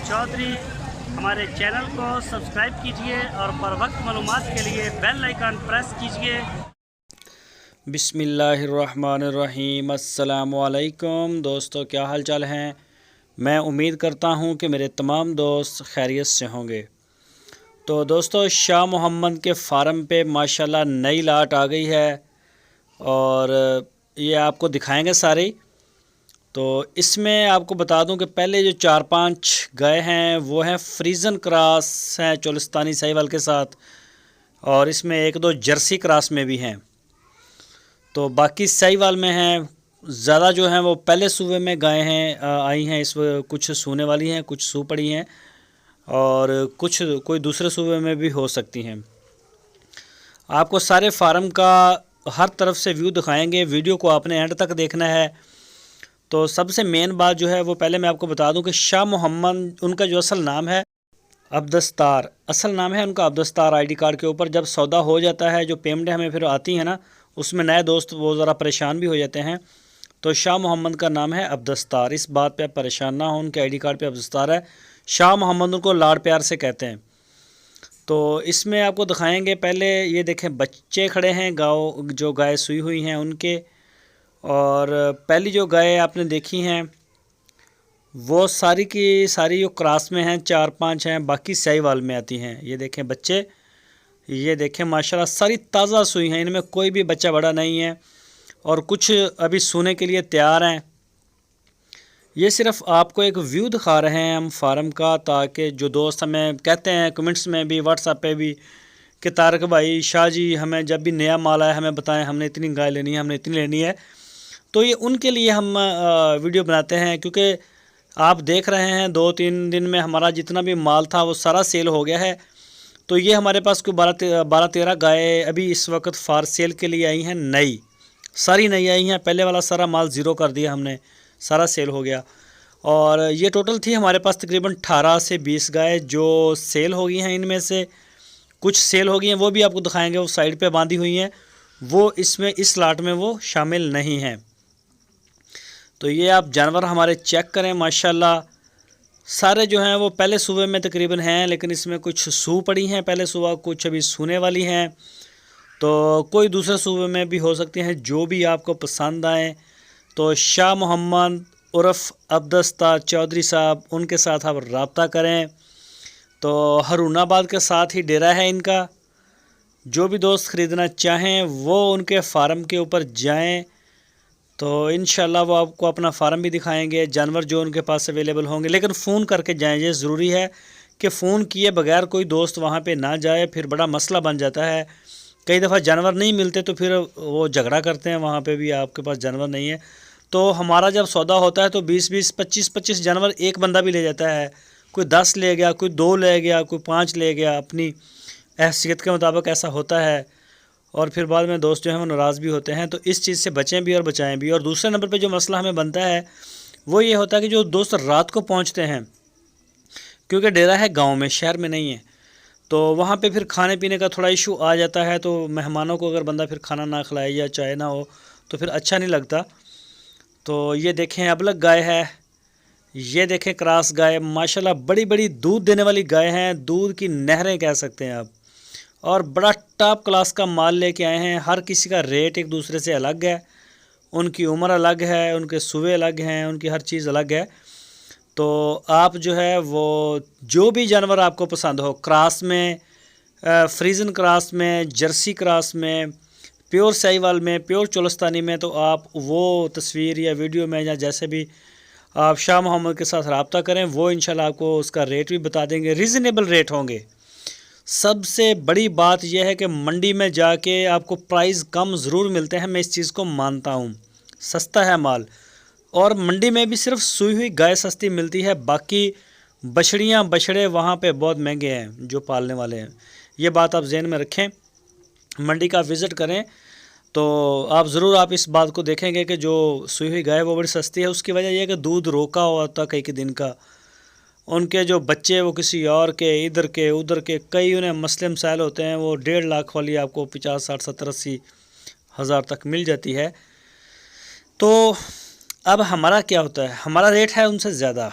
चौधरी। हमारे चैनल को सब्सक्राइब कीजिए और बर वक्त मालूमात के लिए बेल आइकन प्रेस कीजिए। बिस्मिल्लाहिर्रहमानिर्रहीम। अस्सलामुअलैकुम दोस्तों, क्या हाल चाल हैं। मैं उम्मीद करता हूं कि मेरे तमाम दोस्त खैरियत से होंगे। तो दोस्तों, शाह मोहम्मद के फार्म पे माशाल्लाह नई लाट आ गई है और ये आपको दिखाएंगे सारी। तो इसमें आपको बता दूं कि पहले जो 4-5 गाय हैं वो हैं फ्रीज़न क्रॉस हैं चोलिस्तानी साहिवाल के साथ, और इसमें 1-2 जर्सी क्रॉस में भी हैं। तो बाकी साहिवाल में हैं। ज़्यादा जो हैं वो पहले सूबे में गाय हैं आई हैं। इस कुछ सूने वाली हैं, कुछ सू पड़ी हैं और कुछ कोई दूसरे सूबे में भी हो सकती हैं। आपको सारे फार्म का हर तरफ से व्यू दिखाएंगे। वीडियो को आपने एंड तक देखना है। तो सबसे मेन बात जो है वो पहले मैं आपको बता दूं कि शाह मोहम्मद उनका जो असल नाम है अब्दस्तार, असल नाम है उनका अब्दस्तार। आईडी कार्ड के ऊपर जब सौदा हो जाता है, जो पेमेंट हमें फिर आती है ना, उसमें नए दोस्त वो ज़रा परेशान भी हो जाते हैं। तो शाह मोहम्मद का नाम है अब्दस्तार। इस बात पे आप परेशान ना हो, उनके आईडी कार्ड पे अब्दस्तार है। शाह मोहम्मद उनको लाड़ प्यार से कहते हैं। तो इसमें आपको दिखाएंगे। पहले ये देखें, बच्चे खड़े हैं गाँव, जो गाय सुई हुई हैं उनके। और पहली जो गाय आपने देखी हैं वो सारी की सारी जो क्रॉस में हैं, 4-5 हैं, बाकी साहिवाल में आती हैं। ये देखें बच्चे, ये देखें माशाल्लाह सारी ताज़ा सुई हैं, इनमें कोई भी बच्चा बड़ा नहीं है और कुछ अभी सूने के लिए तैयार हैं। ये सिर्फ आपको एक व्यू दिखा रहे हैं हम फार्म का, ताकि जो दोस्त हमें कहते हैं कमेंट्स में भी, व्हाट्सएप पे भी कि तारक भाई, शाह जी, हमें जब भी नया माल आए हमें बताएं, हमने इतनी गाय लेनी है, हमने इतनी लेनी है। तो ये उनके लिए हम वीडियो बनाते हैं, क्योंकि आप देख रहे हैं 2-3 दिन में हमारा जितना भी माल था वो सारा सेल हो गया है। तो ये हमारे पास कोई 12-13 गाय अभी इस वक्त फार सेल के लिए आई हैं, नई, सारी नई आई हैं। पहले वाला सारा माल ज़ीरो कर दिया हमने, सारा सेल हो गया। और ये टोटल थी हमारे पास तकरीबन 18 से 20 गाय जो सेल हो गई हैं। इनमें से कुछ सेल हो गई हैं, वो भी आपको दिखाएंगे। वो साइड पे बांधी हुई हैं, वो इसमें इस लाट में वो शामिल नहीं हैं। तो ये आप जानवर हमारे चेक करें, माशाल्लाह सारे जो हैं वो पहले सूबे में तकरीबन हैं, लेकिन इसमें कुछ सू पड़ी हैं पहले सुबह, कुछ अभी सूने वाली हैं। तो कोई दूसरे सूबे में भी हो सकती हैं, जो भी आपको पसंद आए। तो शाह मोहम्मद उर्फ़ अब्दस्तार चौधरी साहब, उनके साथ आप रब्ता करें। तो हरूनाबाद के साथ ही डेरा है इनका। जो भी दोस्त ख़रीदना चाहें वो उनके फार्म के ऊपर जाएं। तो इंशाल्लाह वो आपको अपना फार्म भी दिखाएंगे, जानवर जो उनके पास अवेलेबल होंगे। लेकिन फ़ोन करके जाएं, ये ज़रूरी है कि फ़ोन किए बगैर कोई दोस्त वहाँ पे ना जाए, फिर बड़ा मसला बन जाता है। कई दफ़ा जानवर नहीं मिलते तो फिर वो झगड़ा करते हैं, वहाँ पे भी आपके पास जानवर नहीं है। तो हमारा जब सौदा होता है तो 20-20, 25-25 जानवर एक बंदा भी ले जाता है। कोई 10 ले गया, कोई 2 ले गया, कोई 5 ले गया, अपनी हैसियत के मुताबिक ऐसा होता है। और फिर बाद में दोस्त जो हैं वो नाराज़ भी होते हैं। तो इस चीज़ से बचें भी और बचाएं भी। और दूसरे नंबर पे जो मसला हमें बनता है वो ये होता है कि जो दोस्त रात को पहुंचते हैं, क्योंकि डेरा है गांव में, शहर में नहीं है, तो वहाँ पे फिर खाने पीने का थोड़ा इशू आ जाता है। तो मेहमानों को अगर बंदा फिर खाना ना खिलाए या चाय ना हो तो फिर अच्छा नहीं लगता। तो ये देखें अबलग गाय है, ये देखें क्रॉस गाय, माशाल्लाह बड़ी बड़ी दूध देने वाली गाय हैं, दूध की नहरें कह सकते हैं आप। और बड़ा टॉप क्लास का माल लेके आए हैं। हर किसी का रेट एक दूसरे से अलग है, उनकी उम्र अलग है, उनके सूबे अलग हैं, उनकी हर चीज़ अलग है। तो आप जो है वो जो भी जानवर आपको पसंद हो, क्रॉस में, फ्रीज़न क्रॉस में, जर्सी क्रॉस में, प्योर साहिवाल में, प्योर चोलिस्तानी में, तो आप वो तस्वीर या वीडियो में या जैसे भी आप शाह मोहम्मद के साथ रब्ता करें, वो इंशाल्लाह आपको उसका रेट भी बता देंगे। रीज़नेबल रेट होंगे। सबसे बड़ी बात यह है कि मंडी में जाके आपको प्राइस कम ज़रूर मिलते हैं, मैं इस चीज़ को मानता हूँ। सस्ता है माल, और मंडी में भी सिर्फ सुई हुई गाय सस्ती मिलती है, बाकी बछड़ियाँ बछड़े वहाँ पे बहुत महंगे हैं जो पालने वाले हैं। ये बात आप जहन में रखें, मंडी का विज़िट करें तो आप ज़रूर आप इस बात को देखेंगे कि जो सुई हुई गाय वो बड़ी सस्ती है। उसकी वजह यह है कि दूध रोका हुआ था कई दिन का, उनके जो बच्चे वो किसी और के, इधर के उधर के, कई उन्हें मसले मसाइल होते हैं। वो 1.5 लाख वाली आपको 50, 60, 70, 80 हज़ार तक मिल जाती है। तो अब हमारा क्या होता है, हमारा रेट है उनसे ज़्यादा।